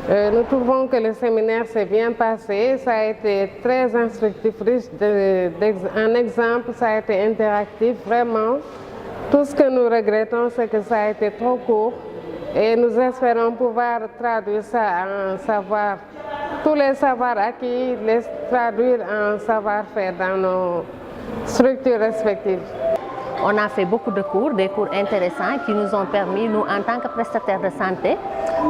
Nous trouvons que le séminaire s'est bien passé, ça a été très instructif, riche en exemple, ça a été interactif, vraiment. Tout ce que nous regrettons, c'est que ça a été trop court et nous espérons pouvoir traduire ça en savoir, tous les savoirs acquis, les traduire en savoir-faire dans nos structures respectives. On a fait beaucoup de cours, des cours intéressants qui nous ont permis, nous en tant que prestataires de santé,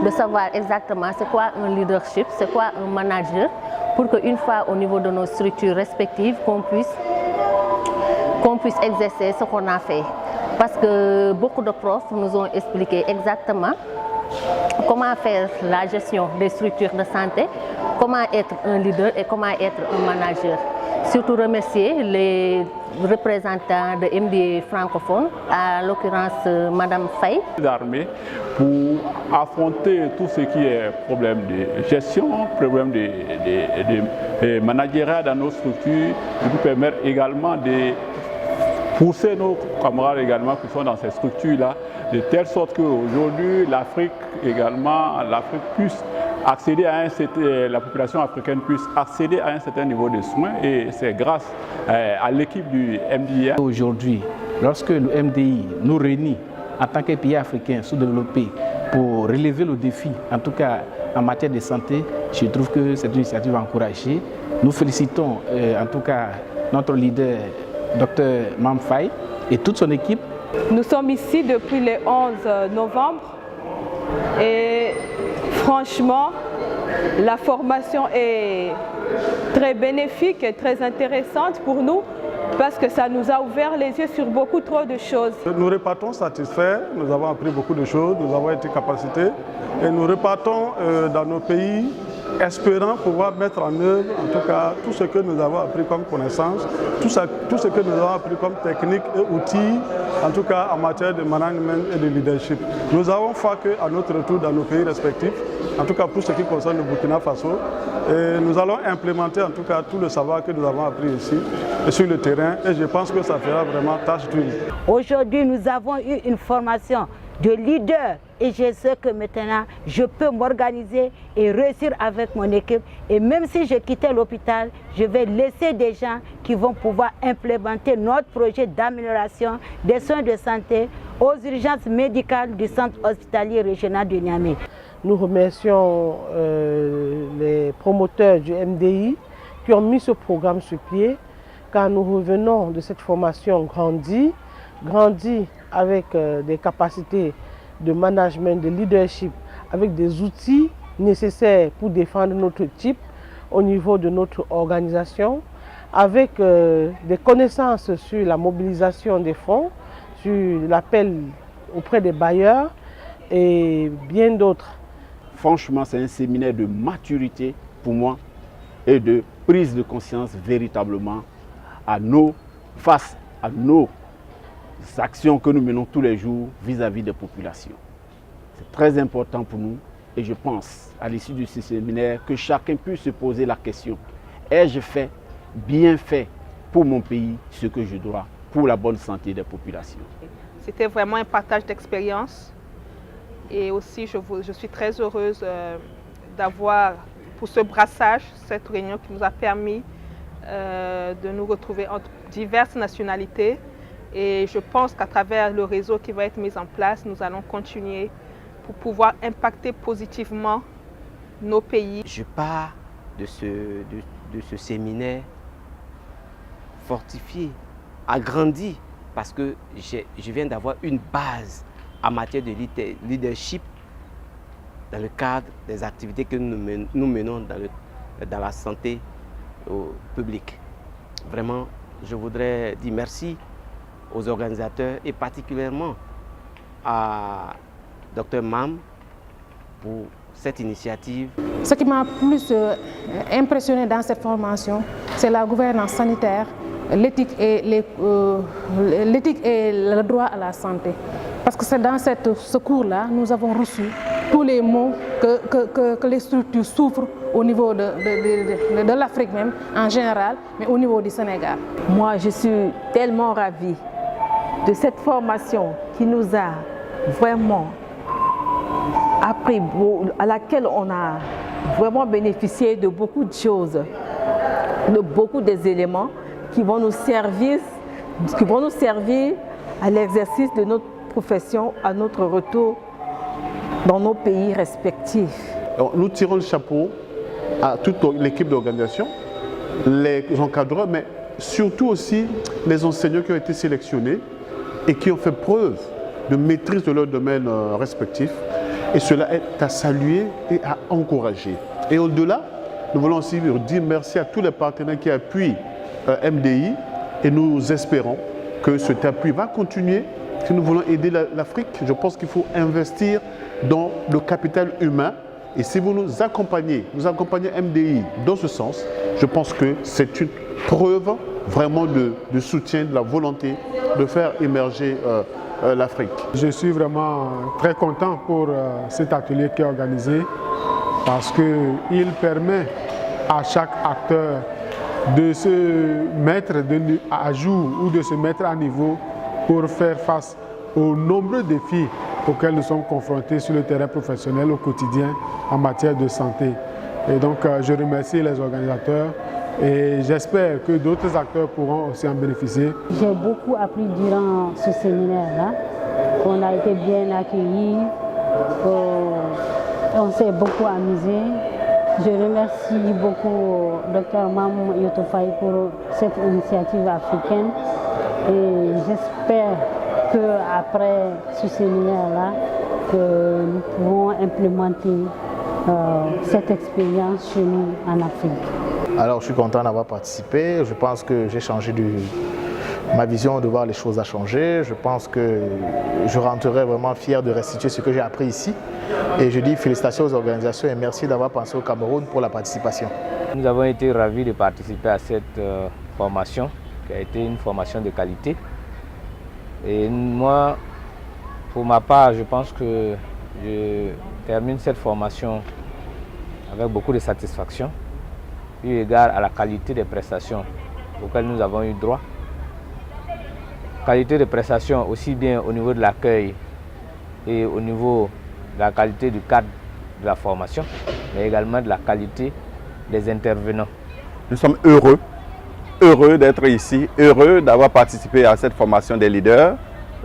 de savoir exactement c'est quoi un leadership, c'est quoi un manager, pour qu'une fois au niveau de nos structures respectives, qu'on puisse exercer ce qu'on a fait. Parce que beaucoup de profs nous ont expliqué exactement comment faire la gestion des structures de santé, comment être un leader et comment être un manager. Surtout remercier les représentants de MDA francophone, à l'occurrence Madame Faye. L'armée pour affronter tout ce qui est problème de gestion, problème de managériat dans nos structures, et nous permettre également de pousser nos camarades également qui sont dans ces structures-là, de telle sorte qu'aujourd'hui l'Afrique puisse accéder à la population africaine puisse accéder à un certain niveau de soins, et c'est grâce à l'équipe du MDI. Aujourd'hui, lorsque le MDI nous réunit en tant que pays africain sous-développé pour relever le défi, en tout cas en matière de santé, je trouve que c'est une initiative encouragée. Nous félicitons en tout cas notre leader, Dr Mam Faye, et toute son équipe. Nous sommes ici depuis le 11 novembre et franchement, la formation est très bénéfique et très intéressante pour nous parce que ça nous a ouvert les yeux sur beaucoup trop de choses. Nous repartons satisfaits, nous avons appris beaucoup de choses, nous avons été capacités et nous repartons dans nos pays espérant pouvoir mettre en œuvre, en tout cas, tout ce que nous avons appris comme connaissances, tout ce que nous avons appris comme techniques et outils, en tout cas en matière de management et de leadership. Nous avons fait qu'à notre retour dans nos pays respectifs, en tout cas pour ce qui concerne le Burkina Faso, et nous allons implémenter en tout cas tout le savoir que nous avons appris ici et sur le terrain, et je pense que ça fera vraiment tâche d'huile. Aujourd'hui, nous avons eu une formation de leader et je sais que maintenant je peux m'organiser et réussir avec mon équipe, et même si je quittais l'hôpital, je vais laisser des gens qui vont pouvoir implémenter notre projet d'amélioration des soins de santé aux urgences médicales du centre hospitalier régional de Niamey. Nous remercions les promoteurs du MDI qui ont mis ce programme sur pied, car nous revenons de cette formation grandie avec des capacités de management, de leadership, avec des outils nécessaires pour défendre notre type au niveau de notre organisation, avec des connaissances sur la mobilisation des fonds, sur l'appel auprès des bailleurs et bien d'autres. Franchement, c'est un séminaire de maturité pour moi et de prise de conscience véritablement face à nos actions que nous menons tous les jours vis-à-vis des populations. C'est très important pour nous et je pense, à l'issue de ce séminaire, que chacun puisse se poser la question: ai-je fait, bien fait pour mon pays ce que je dois pour la bonne santé des populations? C'était vraiment un partage d'expérience et aussi je suis très heureuse d'avoir pour ce brassage, cette réunion qui nous a permis de nous retrouver entre diverses nationalités. Et je pense qu'à travers le réseau qui va être mis en place, nous allons continuer pour pouvoir impacter positivement nos pays. Je pars de ce séminaire fortifié, agrandi, parce que je viens d'avoir une base en matière de leadership dans le cadre des activités que nous menons dans la santé publique. Vraiment, je voudrais dire merci aux organisateurs et particulièrement à Dr Mam pour cette initiative. Ce qui m'a plus impressionné dans cette formation, c'est la gouvernance sanitaire, l'éthique et le droit à la santé. Parce que c'est dans ce cours-là, nous avons reçu tous les maux que les structures souffrent au niveau de l'Afrique même, en général, mais au niveau du Sénégal. Moi, je suis tellement ravie de cette formation qui nous a vraiment appris, à laquelle on a vraiment bénéficié de beaucoup de choses, de beaucoup des éléments qui vont nous servir à l'exercice de notre profession, à notre retour dans nos pays respectifs. Alors, nous tirons le chapeau à toute l'équipe d'organisation, les encadreurs, mais surtout aussi les enseignants qui ont été sélectionnés et qui ont fait preuve de maîtrise de leur domaine respectif. Et cela est à saluer et à encourager. Et au-delà, nous voulons aussi dire merci à tous les partenaires qui appuient MDI et nous espérons que cet appui va continuer. Si nous voulons aider l'Afrique, je pense qu'il faut investir dans le capital humain. Et si vous nous accompagnez MDI dans ce sens, je pense que c'est une preuve vraiment de soutien, de la volonté de faire émerger l'Afrique. Je suis vraiment très content pour cet atelier qui est organisé parce qu'il permet à chaque acteur de se mettre à jour ou de se mettre à niveau pour faire face aux nombreux défis auxquels nous sommes confrontés sur le terrain professionnel au quotidien en matière de santé. Et donc je remercie les organisateurs et j'espère que d'autres acteurs pourront aussi en bénéficier. J'ai beaucoup appris durant ce séminaire-là. On a été bien accueillis, on s'est beaucoup amusé. Je remercie beaucoup Dr Mam Yotofaï pour cette initiative africaine et j'espère qu'après ce séminaire-là, que nous pourrons implémenter cette expérience chez nous en Afrique. Alors je suis content d'avoir participé, je pense que j'ai changé ma vision de voir les choses a changé. Je pense que je rentrerai vraiment fier de restituer ce que j'ai appris ici. Et je dis félicitations aux organisations et merci d'avoir pensé au Cameroun pour la participation. Nous avons été ravis de participer à cette formation qui a été une formation de qualité. Et moi, pour ma part, je pense que je termine cette formation avec beaucoup de satisfaction, eu égard à la qualité des prestations auxquelles nous avons eu droit. Qualité de prestations aussi bien au niveau de l'accueil et au niveau de la qualité du cadre de la formation, mais également de la qualité des intervenants. Nous sommes heureux d'être ici, heureux d'avoir participé à cette formation des leaders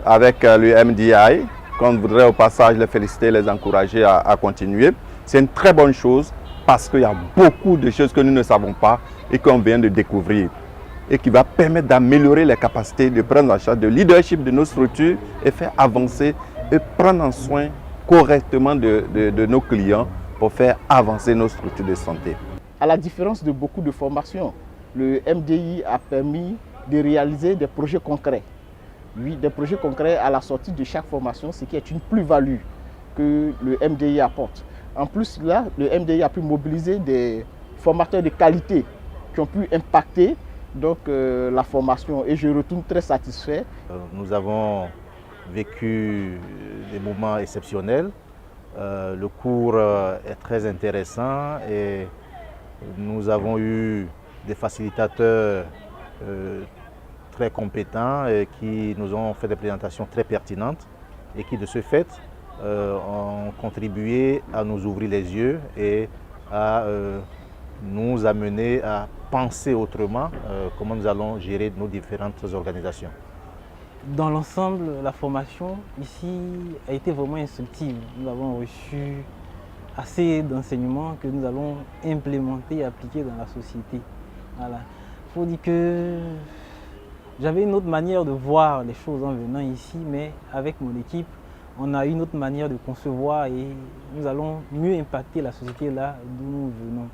avec le MDI. On voudrait au passage les féliciter, les encourager à continuer. C'est une très bonne chose parce qu'il y a beaucoup de choses que nous ne savons pas et qu'on vient de découvrir et qui va permettre d'améliorer les capacités de prendre en charge de leadership de nos structures et faire avancer et prendre en soin correctement de nos clients pour faire avancer nos structures de santé. À la différence de beaucoup de formations, le MDI a permis de réaliser des projets concrets. Oui, des projets concrets à la sortie de chaque formation, ce qui est une plus-value que le MDI apporte. En plus, là, le MDI a pu mobiliser des formateurs de qualité qui ont pu impacter donc, la formation et je retourne très satisfait. Nous avons vécu des moments exceptionnels. Le cours est très intéressant et nous avons eu des facilitateurs très compétents et qui nous ont fait des présentations très pertinentes et qui de ce fait ont contribué à nous ouvrir les yeux et à nous amener à penser autrement comment nous allons gérer nos différentes organisations. Dans l'ensemble, la formation ici a été vraiment instructive. Nous avons reçu assez d'enseignements que nous allons implémenter et appliquer dans la société. Voilà. Il faut dire que j'avais une autre manière de voir les choses en venant ici, mais avec mon équipe, on a une autre manière de concevoir et nous allons mieux impacter la société là d'où nous venons.